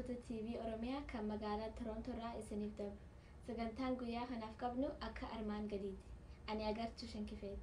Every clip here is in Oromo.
daawwattoota TV Oromiyaa kan magaalaa Torontoo irraa isiniif darbu. Sagantaan guyyaa kanaaf qabnu akka armaan gadiiti. Ani agartuu Shankifeeti.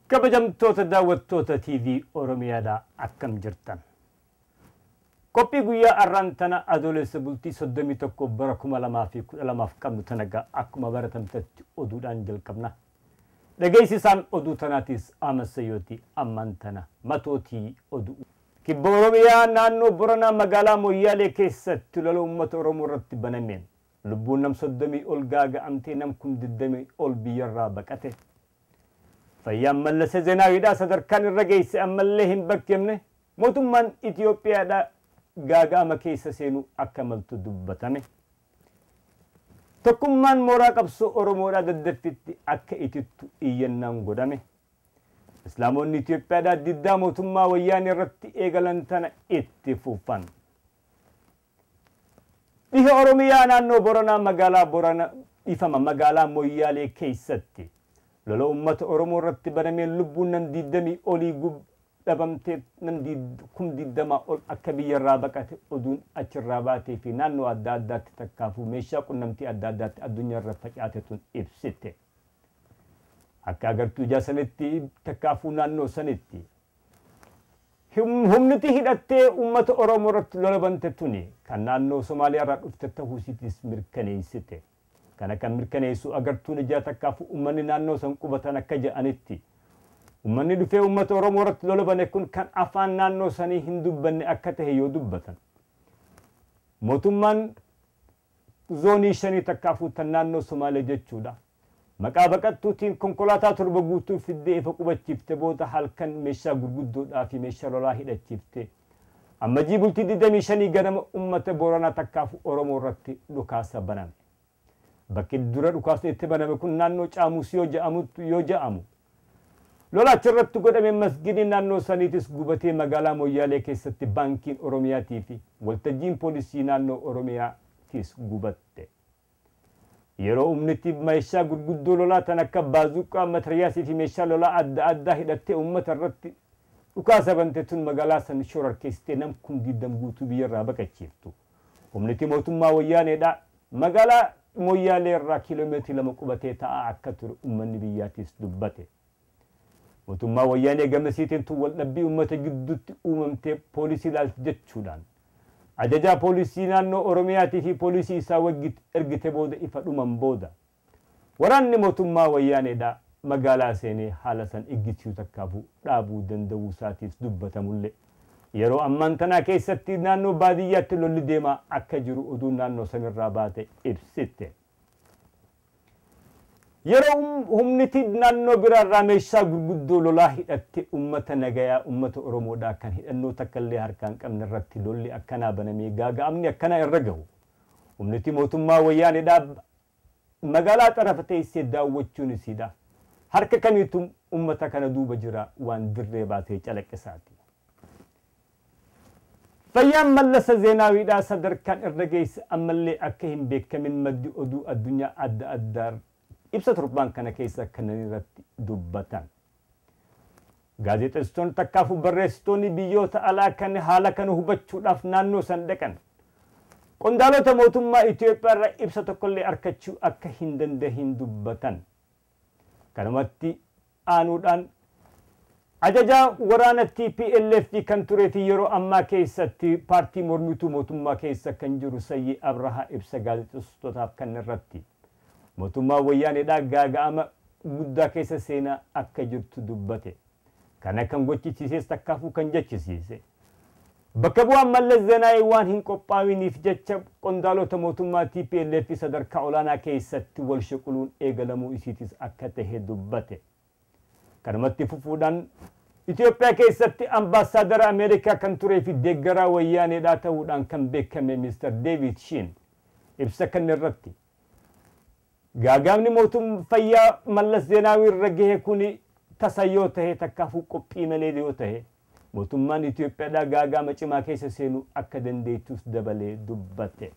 kabajamtoota daawwattoota TV Oromiyaadhaa akkam jirtan. Qophii guyyaa arraantana Adoolessa bultii 31 bara 2012 qabnu tanagaa akkuma baratamtetti oduudhaan jalqabna. Dhageessisaan oduu tanaatis Amasayyooti ammaan tana matootii oduu. Kibba Oromiyaa naannoo Boranaa magaalaa Moyyaalee keessatti lola uummata Oromoo irratti banameen lubbuun nam 30 ol gaaga'amtee nam 20 ol biyyarraa baqate. Fayyaan mallasa zeenaawiidhaa sadarkaan irra geesse ammallee hin bakkemne mootummaan Itoophiyaadhaa gaaga'ama keessa seenuu akka maltu dubbatame. Tokkummaan mooraa qabsoo Oromoodhaa daddaffitti akka itittu iyyannaan godhame. Islaamonni Itoophiyaadhaa diddaa mootummaa wayyaanee irratti eegalan tana itti fufan. Dhiha Oromiyaa naannoo Boranaa magaalaa Moyyaalee keessatti lola uummata Oromoo irratti banameen lubbuun nam 20 olii dhabamtee nam 20 ol akka biyyarraa baqate oduun achirraa baatee fi naannoo adda addaatti takkaafuu meeshaa qunnamtii adda addaatti addunyaarra facaatetuun ibsite. Akka agartuu ijaa sanitti takkaafuu naannoo sanitti humniti hidhattee uummata Oromoo irratti lola bante tuni kan naannoo Somaaliyaarraa dhufte ta'uusiitis mirkaneessite. Kana kan mirkaneessu agartuun ijaa takkaafu uummanni naannoo san qubatan akka jedhanitti uummanni dhufee uummata Oromoo irratti lola bane kun kan afaan naannoo sanii hin dubbanne akka ta'e yoo dubbatan mootummaan zoonii 5 takkaafu tan naannoo Somaalee jechuudha. Maqaa baqattuutiin konkolaataa 7 guutuu fiddee ifa qubachiifte booda halkan meeshaa gurguddoodhaa fi meeshaa lolaa hidhachiifte amma bultii 25 ganama uummata Booranaa takkaafu Oromoo irratti dhukaasa baname. Bakki dura dhukaasni itti baname kun naannoo Caamus yoo ja'amu. Lola achirratti godhame masgidii naannoo saniitis gubatee magaalaa Moyyaalee keessatti baankiin Oromiyaatii fi waltajjiin poolisii naannoo Oromiyaatis gubatte. Yeroo humniti meeshaa gurguddoo lolaa tan akka baazuqaa matariyaasii fi meeshaa lolaa adda addaa hidhattee uummata irratti dhukaasa bante tun magaalaa san shororkeessitee nam 20 guutuu biyyarraa baqachiiftu. Humniti mootummaa wayyaaneedhaa magaalaa Moyyaalee irraa kiiloomeetirii 2 qubatee taa'aa akka ture uummanni biyyaatis dubbate. Mootummaa wayyaanee gamasiitiin tun waldhabbii uummata gidduutti uumamtee poolisii ilaalchi jechuudhaan ajajaa poolisii naannoo Oromiyaatii fi poolisii isaa waggitti ergite booda ifa dhuman booda waraanni mootummaa wayyaaneedhaa magaalaa seenee haala san eeggisiisuu takkaafuu dhaabuu danda'uu isaatiis dubbatamullee. Yeroo ammaan tanaa keessatti naannoo baadiyyaatti lolli deemaa akka jiru oduun naannoo sanirraa baate ibsite. Yeroo humniti naannoo biraarraa meeshaa gurguddoo lolaa hidhatte uummata nagayaa uummata Oromoodhaa kan hidhannoo takkallee harkaan qabne irratti lolli akkanaa banamee gaaga'amni akkanaa irra gahu. Humniti mootummaa wayyaaneedhaa magaalaa xarafa teessee daawwachuun isiidha. Harka kamiitu uummata kana duuba jira waan dirree baatee calaqqisaati. Fayyaan mallasa zeenaawiidhaa sadarkaan irra geesse ammallee akka hin beekamin maddi oduu addunyaa adda addaa ibsa torban kana keessa kanneen irratti dubbatan. Gaazexeessitoonni takkaafu barreessitoonni biyyoota alaa kan haala kana hubachuudhaaf naannoo san dhaqan. Qondaalota mootummaa Itoophiyaa irraa ibsa tokkollee argachuu akka hin danda'in dubbatan. Kanumatti aanuudhaan ajajaa waraana TPLF kan turee fi yeroo ammaa keessatti paartii mormituu mootummaa keessa kan jiru Sayyii Abrahaa ibsa gaazexeessitootaaf kan irratti mootummaa wayyaaneedhaa gaaga'ama guddaa keessa seenaa akka jirtu dubbate. Kana kan gochisiises takkaafuu kan jechisiise. Bakka bu'aan Mallas Zeenaawii waan hin qophaa'iniif jecha qondaalota mootummaa TPLF sadarkaa olaanaa keessatti wal shaquluun eegalamuu isiitis akka ta'e dubbate. Kanumatti fufuudhaan Itoophiyaa keessatti ambaasaadara Ameerikaa kan turee fi deeggaraa wayyaaneedhaa ta'uudhaan kan beekame Mr. David Shin ibsa kan irratti Gaagaamni mootum fayyaa Mallas Zeenaawii irra gahe kuni tasa yoo tahe takkaafuu qophii malee yoo tahe mootummaan Itoophiyaadhaa gaagaama cimaa keessa seenuu akka dandeettus dabalee dubbate.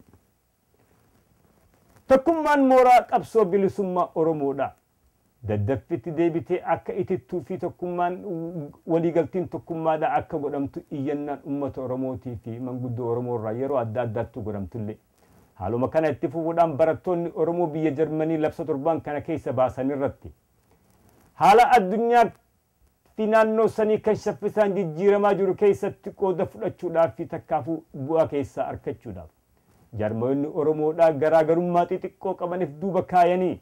Tokkummaan mooraa qabsoo bilisummaa Oromoodha. Daddaffitti deebitee akka itittuu fi tokkummaan waliigaltiin tokkummaadha akka godhamtu iyyannaan uummata Oromootii fi manguddoo Oromoo irraa yeroo adda addaatti godhamtullee. Haaluma kana itti fufuudhaan barattoonni Oromoo biyya Jarmanii labsa torban kana keessa baasan irratti haala addunyaa fi naannoo sanii kan shaffisaan jijjiiramaa jiru keessatti qooda fudhachuudhaaf fi takkaafuu bu'aa keessaa argachuudhaaf. Jarmoonni Oromoodhaa garaagarummaa xixiqqoo qabaniif duuba kaayanii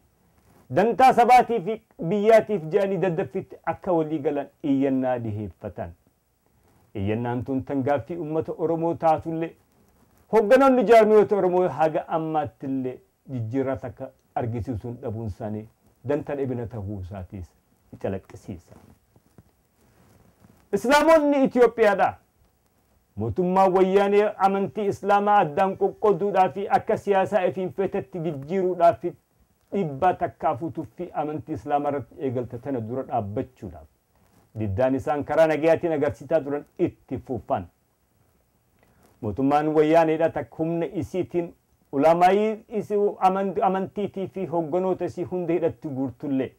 dantaa sabaatii fi biyyaatiif jedhanii daddaffitti akka walii galan iyyannaa dhiheeffatan. Iyyannaan tun tan gaaffii uummata Oromoo taatullee hogganoonni jaarmiyoota Oromoo haga ammaattillee jijjiirraa takka argisiisuun dhabuun isaanii danta dhibina tahuu isaatiis calaqqisiisa. Islaamonni Itoophiyaadhaa mootummaa wayyaanee amantii islaamaa addaan qoqqooduudhaa fi akka siyaasaa ifiin feetetti jijjiiruudhaaf dhiibbaa takkaafuutuu fi amantii islaamaa irratti eegalte tana dura dhaabbachuudhaaf diddaan isaan karaa nagayaatiin agarsiisaa turan itti fufan. Mootummaan wayyaaneedha takka humna isiitiin ulamaa'ii amantiitii fi hogganoota isii hunda hidhatti guurtullee.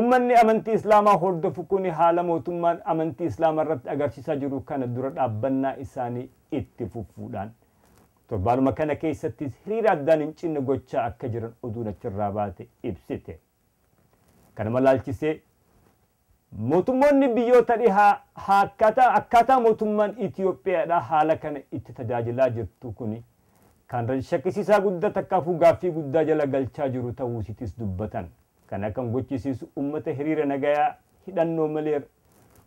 Ummanni amantii islaamaa hordofu kun haala mootummaan amantii islaamaa irratti agarsiisaa jiru kana dura dhaabbannaa isaanii itti fufuudhaan torbaanuma kana keessatti hiriira addaan hin cinne gochaa akka jiran oduun achirraa baate ibsite. Kana malaalchisee mootummoonni biyyoota dhihaa akkaataa mootummaan Itoophiyaadhaa haala kana itti tajaajilaa jirtu kun kan shakkisiisaa guddaa takkaafuu gaaffii guddaa jala galchaa jiru ta'uusitis dubbatan. Kana kan gochisiisu uummata hiriira nagayaa hidhannoo malee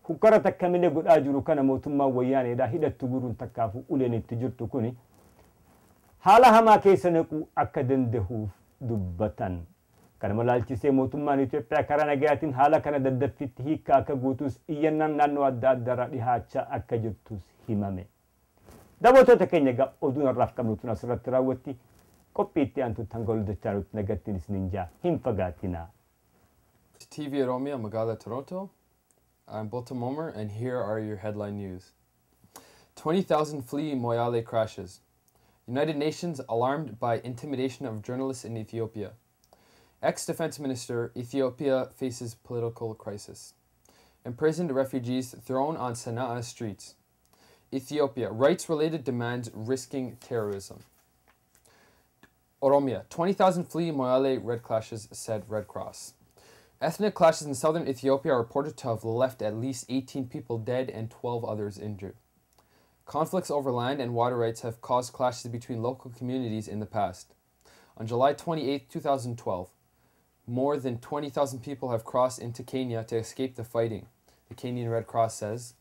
hukkara takka malee godhaa jiru kana mootummaan wayyaaneedhaa hidhattu guruun takkaafuu uleen itti jirtu kuni haala hamaa keessa naquu akka danda'uuf dubbatan. Kana malaalchisee mootummaan Itoophiyaa karaa nagayaatiin haala kana daddaffitti hiikkaa akka guutus iyyannaan naannoo adda addaarraa dhihaachaa akka jirtus himame. Daawwattoota keenya egaa oduun har'aaf qabnu tun asirratti raawwatti qophiitti aantu tangol dachaanutti nagattiin isiniin jaa hin fagaatinaa. Oromiyaa, Magaalaa, Torontoo. I'm Bolton Momer, and here are your headline news. 20,000 flee Moyale crashes. United Nations alarmed by intimidation of journalists in Ethiopia. Ex-Defense Minister, Ethiopia faces political crisis. Imprisoned refugees thrown on Sana'a streets. Ethiopia, rights-related demands risking terrorism. Oromiyaa, 20,000 flee Moyale red clashes, said Red Cross. Ethnic clashes in southern Ethiopia are reported to have left at least 18 people dead and 12 others injured. Conflicts over land and water rights have caused clashes between local communities in the past. On July 28, 2012, more than 20,000 people have crossed into Kenya to escape the fighting, the Kenyan Red Cross says.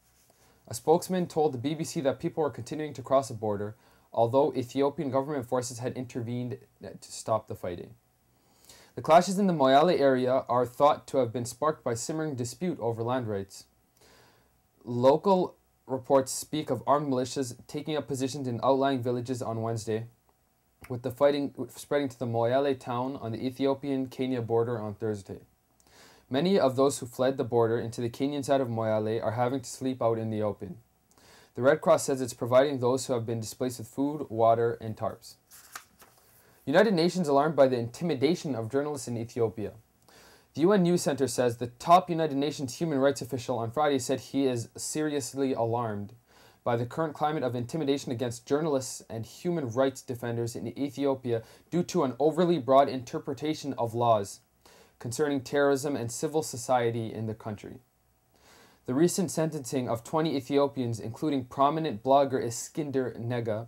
A spokesman told the BBC that people were continuing to cross the border, although Ethiopian government forces had intervened to stop the fighting. The clashes in the Moyale area are thought to have been sparked by simmering dispute over land rights. Local reports speak of armed militias taking up positions in outlying villages on Wednesday, with the fighting spreading to the Moyale town on the Ethiopian-Kenya border on Thursday. Many of those who fled the border into the Kenyan side of Moyale are having to sleep out in the open. The Red Cross says it's providing those who have been displaced with food, water, and tarps. United Nations alarmed by the intimidation of journalists in Ethiopia. The UN News Center says the top United Nations human rights official on Friday said he is seriously alarmed by the current climate of intimidation against journalists and human rights defenders in Ethiopia due to an overly broad interpretation of laws concerning terrorism and civil society in the country. The recent sentencing of 20 Ethiopians, including prominent blogger Iskinder Nega,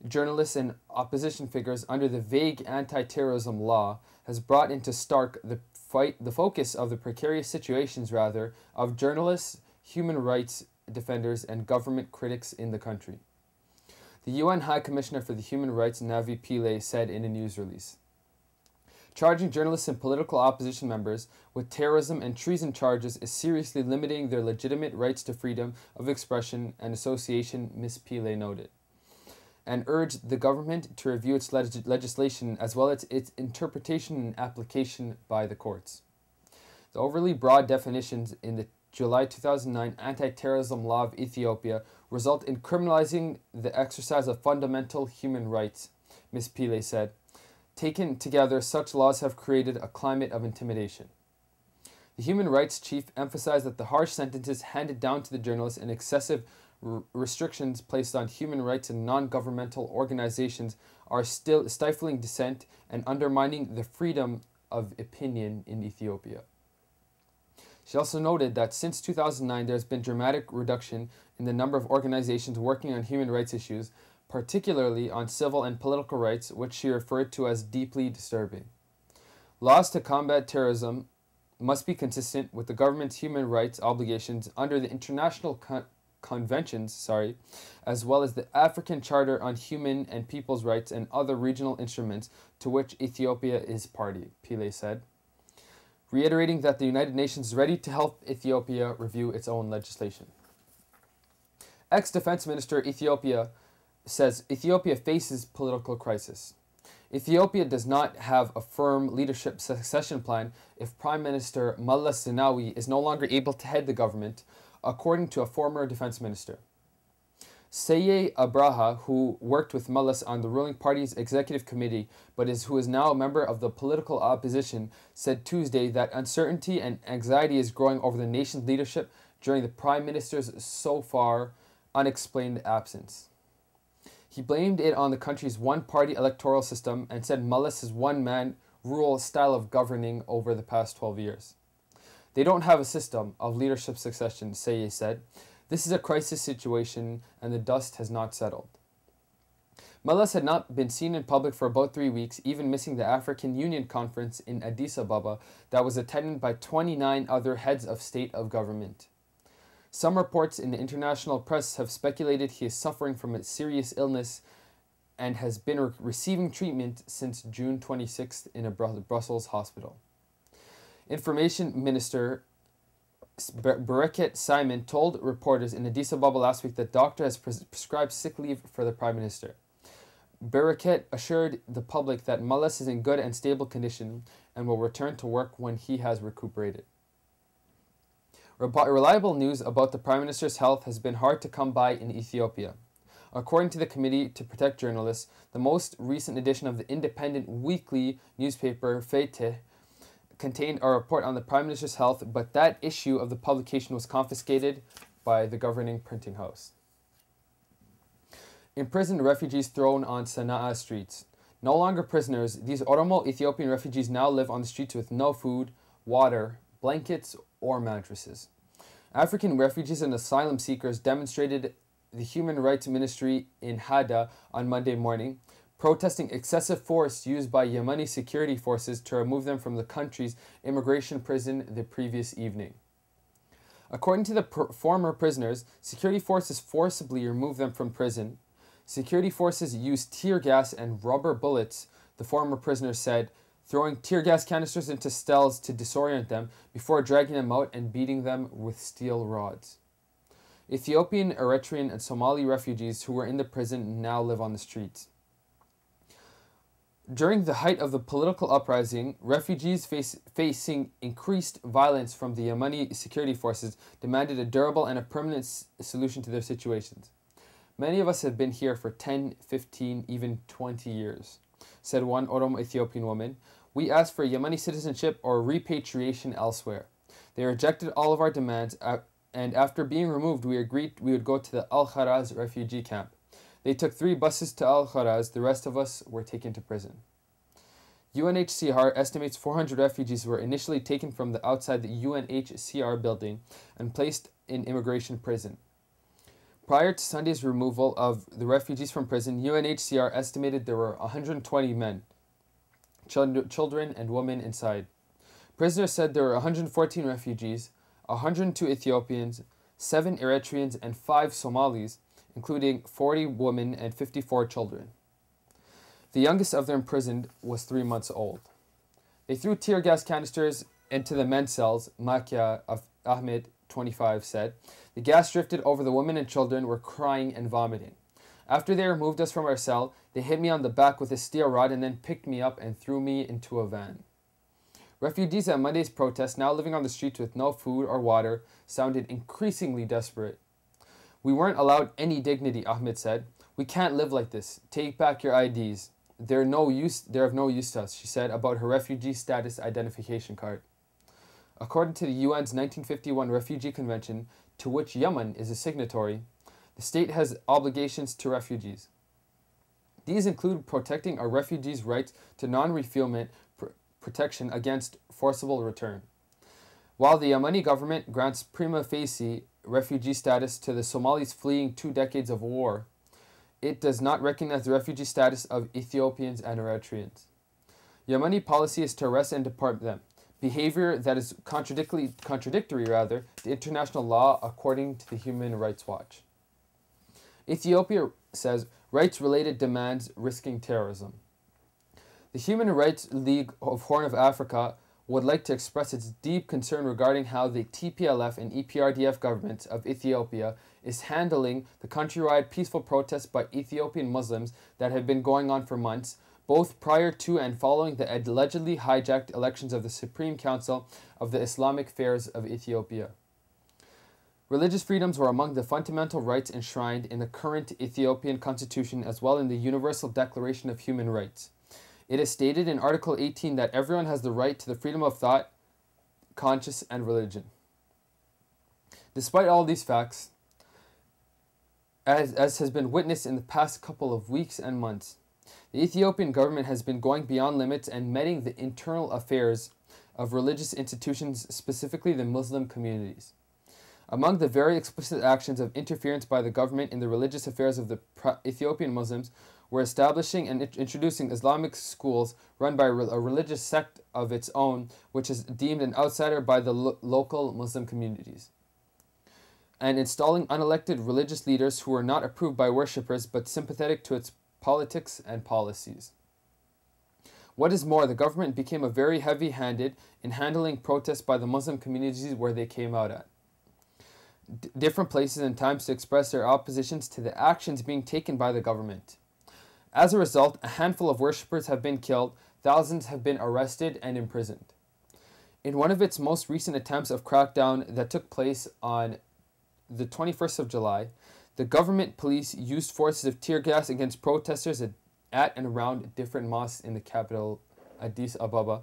journalists and opposition figures under the vague anti-terrorism law, has brought into stark the focus of the precarious situations, of journalists, human rights defenders, and government critics in the country. The UN High Commissioner for the Human Rights, Navi Pillay, said in a news release. Charging journalists and political opposition members with terrorism and treason charges is seriously limiting their legitimate rights to freedom of expression and association, Ms. Pillay noted. and urged the government to review its legislation as well as its interpretation and application by the courts. The overly broad definitions in the July 2009 anti-terrorism law of Ethiopia result in criminalizing the exercise of fundamental human rights, Ms. Pile said. Taken together, such laws have created a climate of intimidation. The human rights chief emphasized that the harsh sentences handed down to the journalists and excessive restrictions placed on human rights and non-governmental organizations are still stifling dissent and undermining the freedom of opinion in Ethiopia. She also noted that since 2009, there has been dramatic reduction in the number of organizations working on human rights issues, particularly on civil and political rights, which she referred to as deeply disturbing. Laws to combat terrorism must be consistent with the government's human rights obligations under the international conventions, as well as the African Charter on Human and People's Rights and other regional instruments to which Ethiopia is party, Pile said, reiterating that the United Nations is ready to help Ethiopia review its own legislation. Ex-Defense Minister Ethiopia says Ethiopia faces political crisis. Ethiopia does not have a firm leadership succession plan if Prime Minister Mallas Zenawi is no longer able to head the government, according to a former defense minister. Seye Abraha, who worked with Mallas on the ruling party's executive committee but who is now a member of the political opposition, said Tuesday that uncertainty and anxiety is growing over the nation's leadership during the prime minister's so far unexplained absence. He blamed it on the country's one-party electoral system and said Mallas's one-man rule style of governing over the past 12 years. They don't have a system of leadership succession, Seye said. This is a crisis situation and the dust has not settled. Mallas had not been seen in public for about 3 weeks, even missing the African Union conference in Addis Ababa that was attended by 29 other heads of state of government. Some reports in the international press have speculated he is suffering from a serious illness and has been receiving treatment since June 26th in a Brussels hospital. Information Minister Bereket Simon told reporters in Addis Ababa last week that doctor has prescribed sick leave for the Prime Minister. Bereket assured the public that Mallas is in good and stable condition and will return to work when he has recuperated. Reliable news about the Prime Minister's health has been hard to come by in Ethiopia. According to the Committee to Protect Journalists, the most recent edition of the independent weekly newspaper Feteh contained a report on the Prime Minister's health, but that issue of the publication was confiscated by the governing printing house. Imprisoned refugees thrown on Sana'a streets. No longer prisoners, these Oromo Ethiopian refugees now live on the streets with no food, water, blankets, or mattresses. African refugees and asylum seekers demonstrated the Human Rights Ministry in Hada on Monday morning, protesting excessive force used by Yemeni security forces to remove them from the country's immigration prison the previous evening. According to the former prisoners, security forces forcibly removed them from prison. Security forces used tear gas and rubber bullets, the former prisoners said, throwing tear gas canisters into cells to disorient them before dragging them out and beating them with steel rods. Ethiopian, Eritrean, and Somali refugees who were in the prison now live on the streets. During the height of the political uprising, refugees facing increased violence from the Yemeni security forces demanded a durable and a permanent solution to their situations. Many of us have been here for 10, 15, even 20 years, said one Oromo Ethiopian woman. We asked for Yemeni citizenship or repatriation elsewhere. They rejected all of our demands, and after being removed, we agreed we would go to the Al-Kharaz refugee camp. They took 3 buses to Al-Kharaz. The rest of us were taken to prison. UNHCR estimates 400 refugees were initially taken from outside the UNHCR building and placed in immigration prison. Prior to Sunday's removal of the refugees from prison, UNHCR estimated there were 120 men, children, and women inside. Prisoners said there were 114 refugees, 102 Ethiopians, 7 Eritreans, and 5 Somalis, including 40 women and 54 children. The youngest of the imprisoned was 3 months old. They threw tear gas canisters into the men's cells, Makia Ahmed, 25, said. The gas drifted over the women and children were crying and vomiting. After they removed us from our cell, they hit me on the back with a steel rod and then picked me up and threw me into a van. Refugees at Monday's protest, now living on the streets with no food or water, sounded increasingly desperate. We weren't allowed any dignity, Ahmed said. We can't live like this. Take back your IDs. They're of no use to us, she said about her refugee status identification card. According to the UN's 1951 Refugee Convention, to which Yemen is a signatory, the state has obligations to refugees. These include protecting a refugee's rights to non-refoulement protection against forcible return. While the Yemeni government grants prima facie refugee status to the Somalis fleeing 2 decades of war, it does not recognize the refugee status of Ethiopians and Eritreans. Yemeni policy is to arrest and deport them, behavior that is contradictory to international law according to the Human Rights Watch. Ethiopia says rights-related demands risking terrorism. The Human Rights League of Horn of Africa would like to express its deep concern regarding how the TPLF and EPRDF governments of Ethiopia is handling the countrywide peaceful protests by Ethiopian Muslims that have been going on for months, both prior to and following the allegedly hijacked elections of the Supreme Council of the Islamic Affairs of Ethiopia. Religious freedoms were among the fundamental rights enshrined in the current Ethiopian constitution as well in the Universal Declaration of Human Rights. It is stated in Article 18 that everyone has the right to the freedom of thought, conscience, and religion. Despite all these facts, as has been witnessed in the past couple of weeks and months, the Ethiopian government has been going beyond limits and meddling the internal affairs of religious institutions, specifically the Muslim communities. Among the very explicit actions of interference by the government in the religious affairs of the Ethiopian Muslims were establishing and introducing Islamic schools run by a religious sect of its own, which is deemed an outsider by the local Muslim communities, and installing unelected religious leaders who were not approved by worshippers but sympathetic to its politics and policies. What is more, the government became very heavy-handed in handling protests by the Muslim communities where they came out at different places and times to express their oppositions to the actions being taken by the government. As a result, a handful of worshippers have been killed, thousands have been arrested and imprisoned. In one of its most recent attempts of crackdown that took place on the 21st of July, the government police used forces of tear gas against protesters at and around different mosques in the capital, Addis Ababa.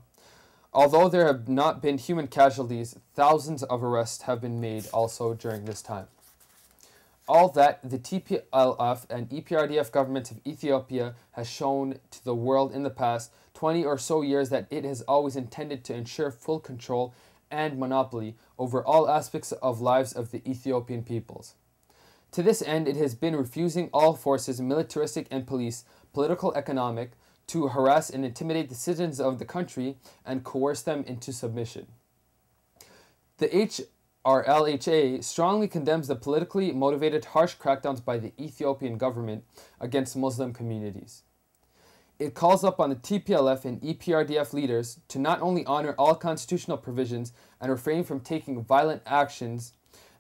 Although there have not been human casualties, thousands of arrests have been made also during this time. All that the TPLF and EPRDF governments of Ethiopia has shown to the world in the past 20 or so years that it has always intended to ensure full control and monopoly over all aspects of lives of the Ethiopian peoples. To this end, it has been refusing all forces, militaristic and police, political, economic, to harass and intimidate the citizens of the country and coerce them into submission. The HRLHA strongly condemns the politically motivated harsh crackdowns by the Ethiopian government against Muslim communities. It calls up on the TPLF and EPRDF leaders to not only honor all constitutional provisions and refrain from taking violent actions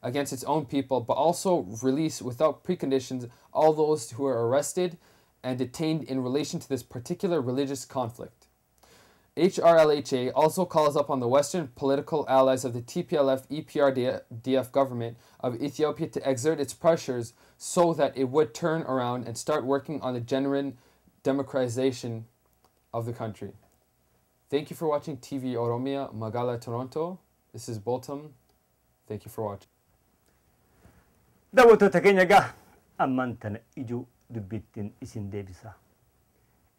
against its own people, but also release without preconditions all those who are arrested and detained in relation to this particular religious conflict. HRLHA also calls up on the Western political allies of the TPLF EPRDF government of Ethiopia to exert its pressures so that it would turn around and start working on the genuine democratization of the country. Thank you for watching TV Oromiyaa, Magaalaa, Torontoo. This is Boltam. Thank you for watching. daawwattoota keenya egaa ammaan tana ijoo dubbiittiin isin deebisa.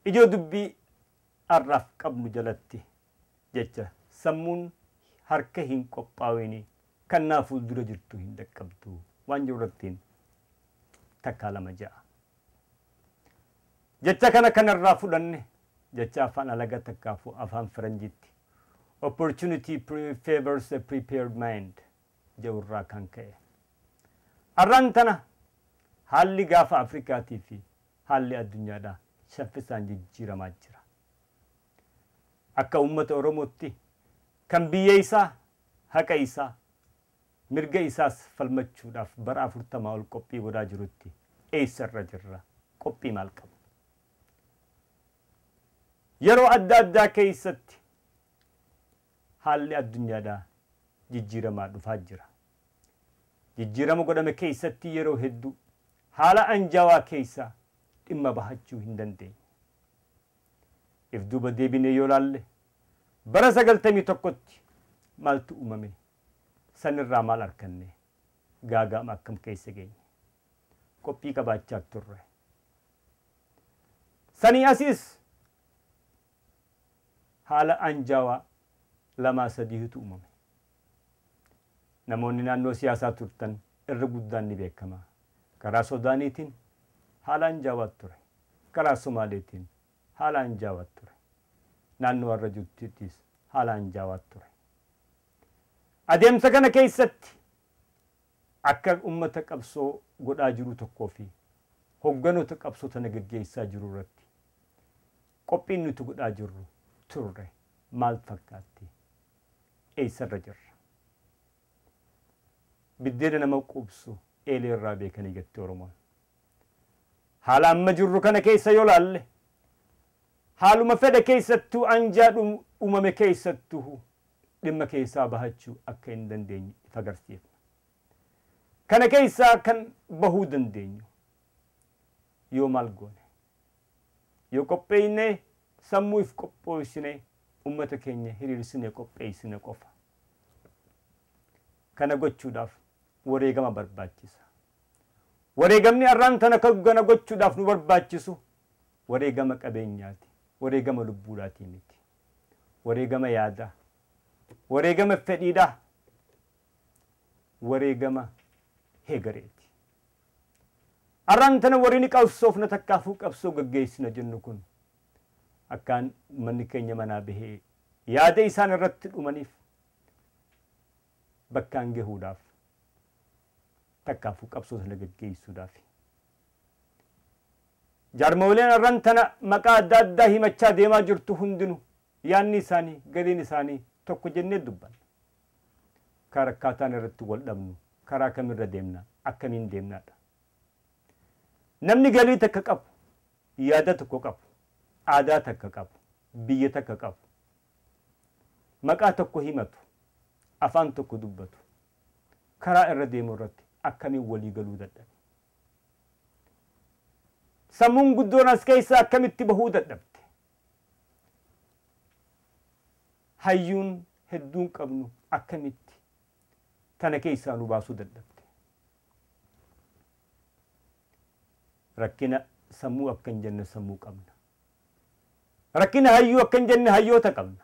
Ijoo dubbii arraaf qabnu jalatti jecha sammuun harka hin qophaa'ini kannaa fuuldura jirtu hin dhaqqabdu waan jirurrattiin takkaa lama ja'a. Jecha kana kanarraa fudhanne jecha afaan alagaa takkaafu afaan faranjiitti opportunity favors a prepared mind jedhurraa kan ka'e. Arraan tana haalli gaafa Afrikaatii fi haalli addunyaadhaa saffisaan jijjiiramaa jira. Akka uummata Oromootti kan biyya isaa haqa isaa mirga isaas falmachuudhaaf bara 40 ol qophii godhaa jirutti eessarra jirra qophii maal qabu yeroo adda addaa keessatti haalli addunyaadhaa jijjiiramaa dhufaa jira jijjiirama godhame keessatti yeroo hedduu haala anjaawaa keessaa dhimma bahachuu hin dandeenye if duuba deebinee yoo laalle bara 91tti maaltu uumame sanirraa maal arganne gaaga'ama akkam keessa geenye qophii qabaachaa turre sanii asiis haala anjaawaa lamaa sadiitu uumame namoonni naannoo siyaasaa turtan irra guddaan ni beekama karaa Sudaaniitiin haala anjaawaa ture karaa Somaaleetiin haala anjaawaa ture naannoo warra jirtuttis haala anjaawaa ture adeemsa kana keessatti akka ummata qabsoo godhaa jiru tokkoo fi hogganoota qabsoo tana gaggeessaa jiru irratti qophiin nuti godhaa jirru turre maal fakkaatti eessarra jirra biddeena nama qubsu eelee irraa beekanii jetti Oromoon haala amma jirru kana keessa yoo laalle haaluma fedha keessattuu anjaa uumame keessattuu dhimma keessaa bahachuu akka hin dandeenye ifa agarsiifna kana keessaa kan bahuu dandeenyu yoo maal goone yoo qopheeyne sammuuf qopheessine ummata keenya hiriirsine qopheessine qofa kana gochuudhaaf wareegama barbaachisa wareegamni arraan tana kana gochuudhaaf nu barbaachisu wareegama qabeenyaati wareegama lubbuudhaati miti wareegama yaada wareegama fedhiidha wareegama heegareeti arraan tana warri qabsoof na takkaafuu qabsoo gaggeessina jennu kun akkaan manni keenya manaa bahee yaada isaan irratti dhumaniif bakkaan gahuudhaaf takkaafuu qabsoo sana gaggeessuudhaaf jaarmoleen arraan tana maqaa adda addaa himachaa deemaa jirtu hundinu yaanni isaanii galiin isaanii tokko jennee dubbanna karaa akkaataan irratti wal dhabnu karaa kamirra deemna akkamiin deemnaadha namni galii takka qabu yaada tokko qabu aadaa takka qabu biyya takka qabu maqaa tokko himatu afaan tokko dubbatu karaa irra deemu irratti akkamiin walii galuu dadhabe sammuun guddoon as keessa akkamitti bahuu dadhabte hayyuun hedduun qabnu akkamitti tana keessaa nu baasuu dadhabte rakkina sammuu akkan jenne sammuu qabna rakkina hayyuu akkan jenne hayyoota qabna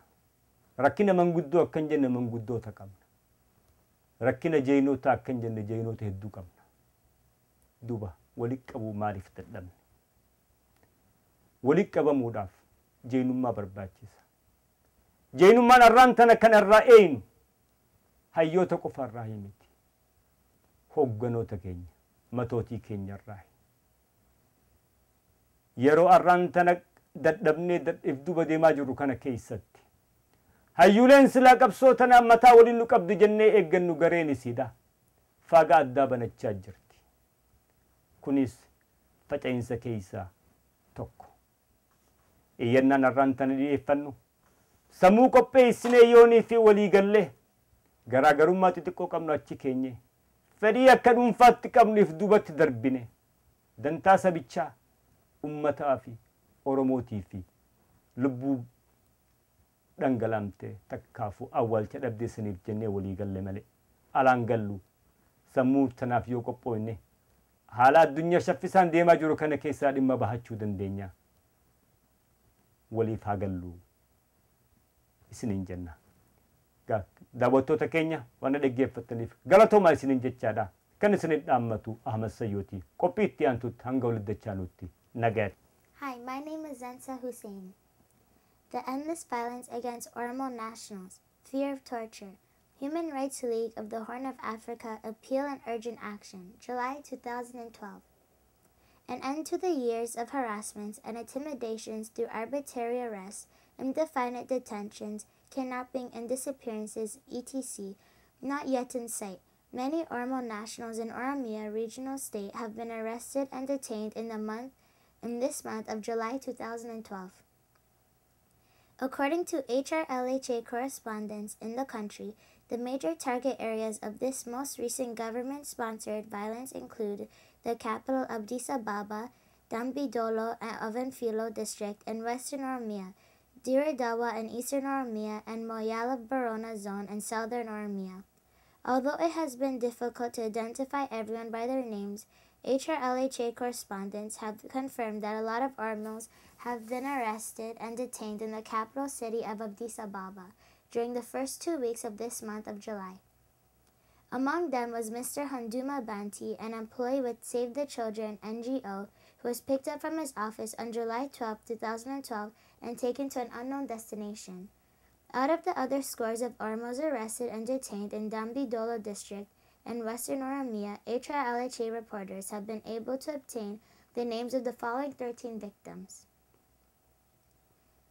rakkina manguddoo akkan jenne manguddoota qabna rakkina jeynoota akkan jenne jeynoota hedduu qabna duba walitti qabuu maaliif dadhabne walitti qabamuudhaaf jeynummaa barbaachisa jeynummaan arraan tana kanarraa eenyu hayyoota qofarraa miti hogganoota keenya matootii keenyarraa yeroo arraan tana dadhabnee if duba deemaa jirru kana keessatti hayyuuleen silaa qabsoo tana mataa waliin nu qabdu jennee eeggannu gareen isiidha faagaa addaa banachaa jirti kunis faca'insa keessaa tokko iyyannaan arraan tana dhiyeeffannu sammuu qopheessinee yoonii fi walii gallee garaagarummaa xixiqqoo qabnu achi keenye fedhii akka dhuunfaatti qabnuuf dubatti darbine dantaa sabichaa ummataa fi oromootii fi lubbuu dhangalaamte takkaafu awwaalcha dhabdee saniif jennee walii galle malee alaan gallu sammuu tanaaf yoo qophoofne haala addunyaa shaffisaan deemaa jiru kana keessaa dhimma bahachuu dandeenya waliif haa gallu isiniin jenna daawwattoota keenya waan dhaggeeffattaniif galatoomaa isiniin jechaadha kan isiniin dhaammatu Ahmad Sayyooti qophii itti aantutti hanga walitti dachaanutti nagaatti. Hi, my name is Zensa Hussein. The Endless Violence Against Oromo Nationals, Fear of Torture, Human Rights League of the Horn of Africa Appeal and Urgent Action, July 2012. An end to the years of harassments and intimidations through arbitrary arrests, indefinite detentions, kidnapping and disappearances, etc., not yet in sight. Many Oromo nationals in Oromiyaa regional state have been arrested and detained in the month in this month of July 2012. According to HRLHA correspondents in the country, the major target areas of this most recent government-sponsored violence include the capital Addis Ababa, Dambidolo and Ovenfilo district in western Oromiyaa, Dire Dawa in eastern Oromiyaa, and Moyale Borona zone in southern Oromiyaa. Although it has been difficult to identify everyone by their names, HRLHA correspondents have confirmed that a lot of Oromos have been arrested and detained in the capital city of Addis Ababa during the first 2 weeks of this month of July. Among them was Mr. Handuma Banti, an employee with Save the Children NGO, who was picked up from his office on July 12, 2012 and taken to an unknown destination. Out of the other scores of Oromos arrested and detained in Dambidolo district and western Oromiyaa, HRLHA reporters have been able to obtain the names of the following 13 victims: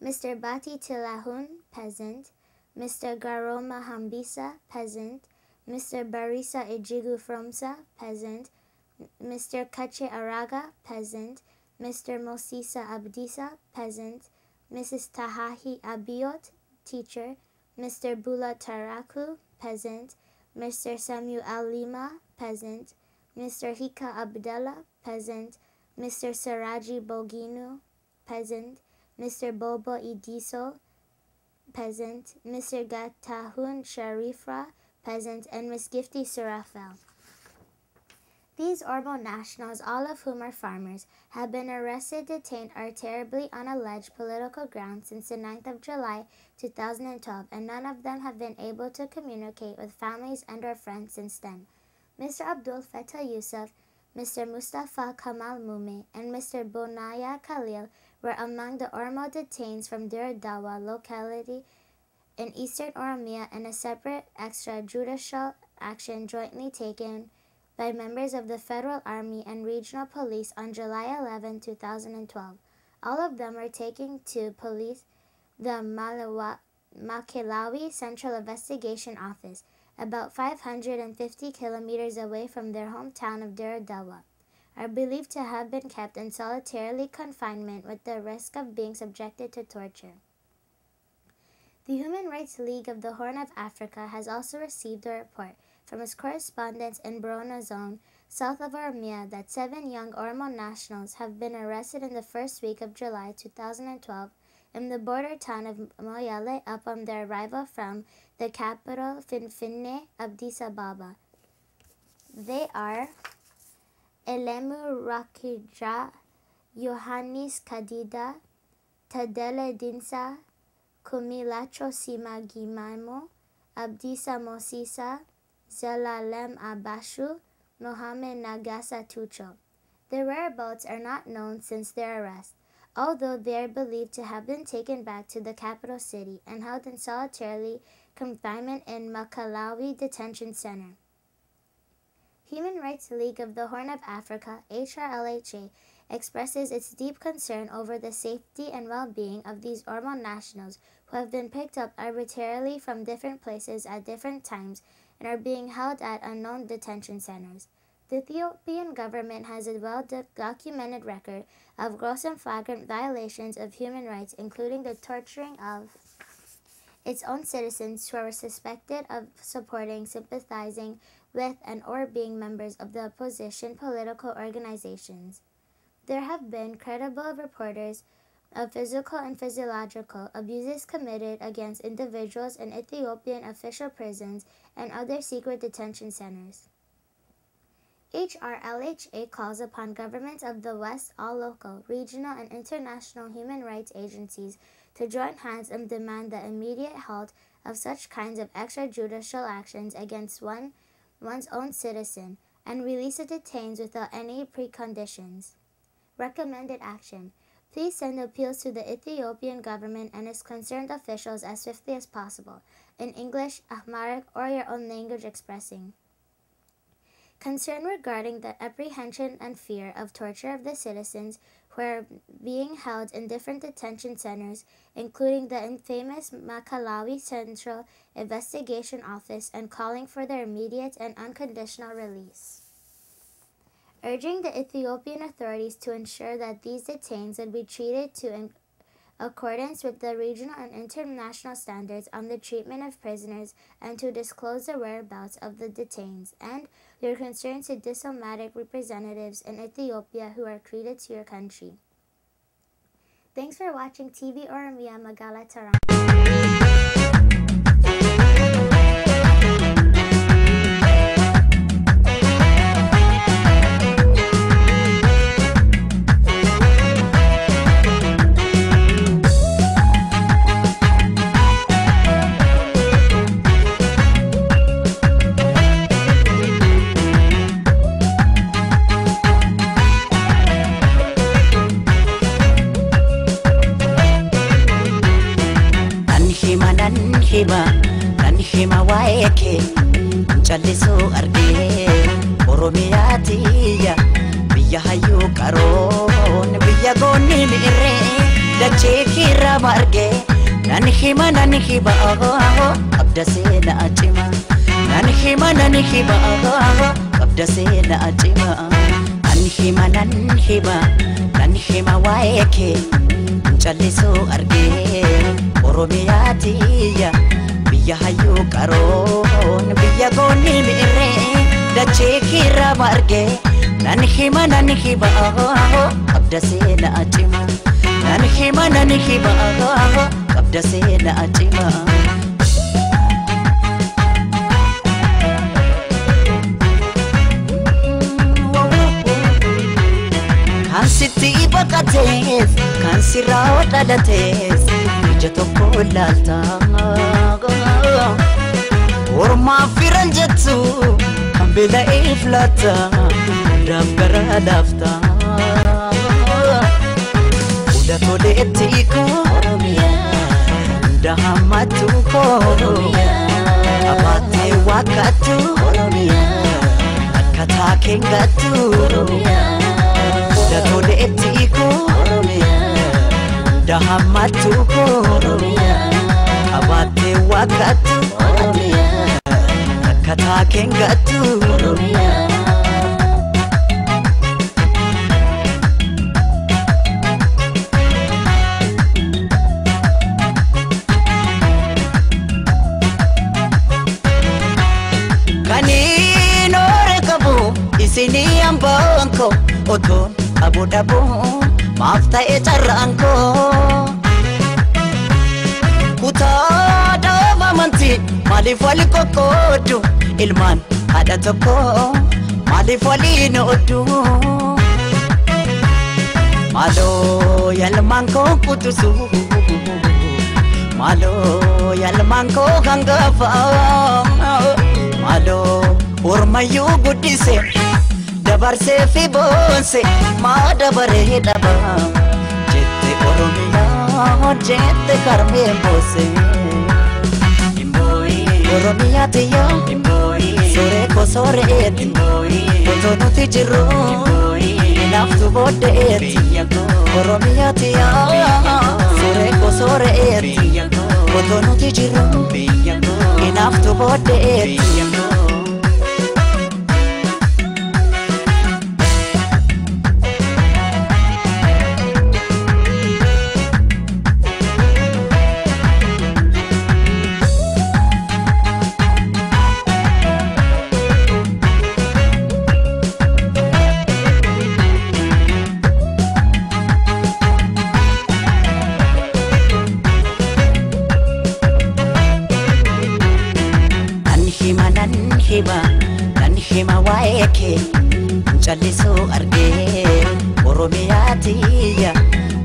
Mr. Bati Tilahun, peasant; Mr. Garoma Hambisa, peasant; Mr. Barisa Ijigu Fromsa, peasant; Mr. Kache Araga, peasant; Mr. Mosisa Abdisa, peasant; Mrs. Tahahi Abiot, teacher; Mr. Bula Taraku, peasant; Mr. Samuel Lima, peasant; Mr. Hika Abdallah, peasant; Mr. Saraji Boginu, peasant; Mr. Bobo Idiso, peasant; Mr. Gatahun Sharifra, peasant; and Miss Gifty Surafel. These Oromo nationals, all of whom are farmers, have been arrested, detained, or terribly on alleged political grounds since the 9th of July 2012, and none of them have been able to communicate with families and or friends since then. Mr. Abdul Fattah Yusuf, Mr. Mustafa Kamal Mume, and Mr. Bonaya Khalil were among the Oromo detainees from Dire Dawa locality in eastern Oromiyaa in a separate extrajudicial action jointly taken by members of the Federal Army and Regional Police on July 11, 2012. All of them were taken to police the Makelawi Central Investigation Office, about 550 kilometers away from their hometown of Dire Dawa, are believed to have been kept in solitary confinement with the risk of being subjected to torture. The Human Rights League of the Horn of Africa has also received a report from its correspondents in Borona Zone, south of Oromiyaa, that 7 young Oromo nationals have been arrested in the first week of July 2012 in the border town of Moyale upon their arrival from the capital Finfinne, Addis Ababa. They are Elemu Rakija, Yohannis Kadida, Tadele Dinsa, Kumilacho Simagimamo, Abdisa Mosisa, Zelalem Abashu, Mohamed Nagasa Tucho. Their whereabouts are not known since their arrest, although they are believed to have been taken back to the capital city and held in solitary confinement in Makalawi Detention Center. Human Rights League of the Horn of Africa, HRLHA, expresses its deep concern over the safety and well-being of these Oromo nationals who have been picked up arbitrarily from different places at different times and are being held at unknown detention centers. The Ethiopian government has a well-documented record of gross and flagrant violations of human rights, including the torturing of its own citizens who are suspected of supporting, sympathizing with, and or being members of the opposition political organizations. There have been credible reports of physical and physiological abuses committed against individuals in Ethiopian official prisons and other secret detention centers. HRLHA calls upon governments of the West, all local, regional, and international human rights agencies to join hands and demand the immediate halt of such kinds of extrajudicial actions against one's own citizen and release the detainees without any preconditions. Recommended action. Please send appeals to the Ethiopian government and its concerned officials as swiftly as possible, in English, Amharic, or your own language expressing concern regarding the apprehension and fear of torture of the citizens who are being held in different detention centers, including the infamous Makalawi Central Investigation Office, and calling for their immediate and unconditional release. urging the Ethiopian authorities to ensure that these detained would be treated in accordance with the regional and international standards on the treatment of prisoners and to disclose the whereabouts of the detained and your concerns to diplomatic representatives in Ethiopia who are accredited to your country. Thanks for watching TV Oromiyaa Magaalaa, Torontoo. Nanhima waeke Nchallisu argee Oromiyaa tiyya Biyya hayyuu qaroon Biyya goonni mi'irree Dachee kiirraa margee Nanhima Qabda seenaa cima Nanhima Qabda seenaa cima Nanhima waeke Nchallisu argee Oromiyaa tiyya Biyya hayyuu qaroon Biyya goonni mi'irree Dachee kiirraa margee Nanhima Qabda seenaa cima Nanhima Qabda seenaa cima Kan sitti baqatees Kan sirraa dhalatees Ija tokko ilaalta Ormaa firan jettu Kan beela'eef laata Hundaaf gara laafta Hunda toleetti koo Hunda hammattu koo Abaatee waaqattu Akkataa keengattu Hunda toleetti koo Hunda hammattu koo Abaatee waaqattu Akkataa keengattu Kaniin oore qabu isinii hambaan koo Otoon aboo dhaboo maaf ta'e carraan koo Kutaa dhaaba amantii maaliif wali qoqqoodu Ilmaan haadha tokko maaliif waliin ooddu Maaloo yaalmaan koo kutusu Maaloo yaalmaan koo hangafa Maaloo ormayyuu guddise Dabarsee fi boonse maa dabaree dhaba Jette Oromiyaa jette karmeen boose Oromiyaa tiyya Sore ko soreeti Otoo nuti jirru Naaftu booddeeti Oromiyaa tiyya Sore ko soreeti Otoo nuti jirru Naaftu booddeeti Nanhima waeke Nchallisu argee Oromiyaa tiyya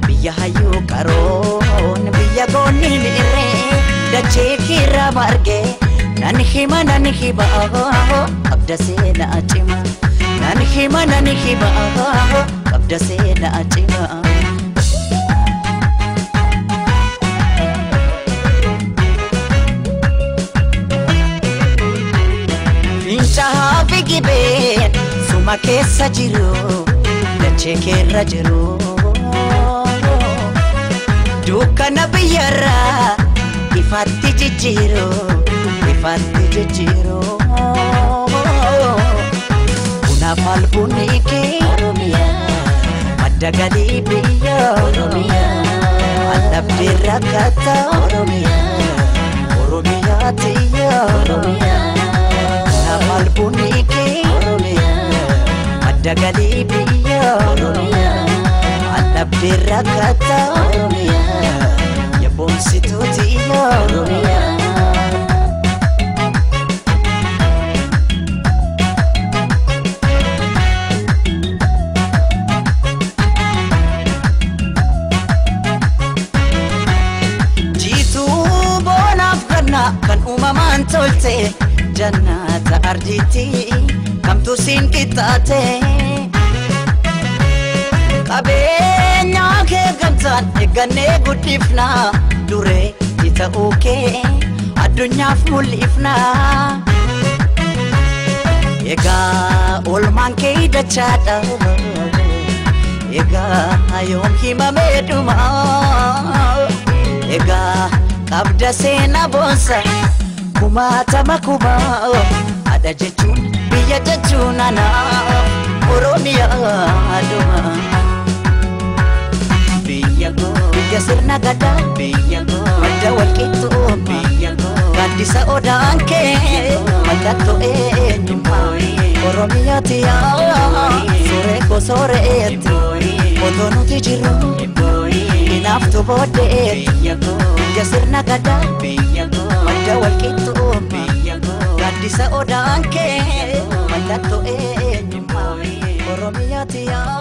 Biyya hayyuu qaroon Biyya goonni mi'irree Dachee kiirraa margee Nanhima Qabda seenaa cima Nanhima Qabda seenaa cima Fincaa'aa fi gibeen suma keessa jiru Dachee keerra jiru Dukkana biyyarraa ifatti jijjiiru Nafal bunike Oromiyaa madda galii biyya Oromiyaa alabdi rakkata Oromiyaa Oromiyaa tiyya Oromiyaa nafal bunike Oromiyaa madda galii biyya Oromiyaa alabdi rakkata Oromiyaa yabonsitu tiyya Oromiyaa kan umamaan tolte jannata arditi kamtu siin qixxaate qabeenya kee gamtaan eeggannee guddifna duree ita'uu kee addunyaaf mul'ifna egaa oolmaan kee dachaadha egaa yoom himamee dhuma egaa qabda seena boonsa kumaatama kumaa ada jechuun biyya jechuun ana Oromiyaa dhuma biyya koo biyya sirna gadaa biyya koo madda walqixxuu biyya koo gaaddisa odaan kee mallattoo eenyummaa Oromiyaa tiyaa suuree koo sooreetti otoo nuti jirru hinaaftu booddee biyya koo biyya sirna gadaa biyya koo madda walqixxuu biyya koo gaaddisa odaan kee mallattoo eenyummaa Oromiyaa tiyaa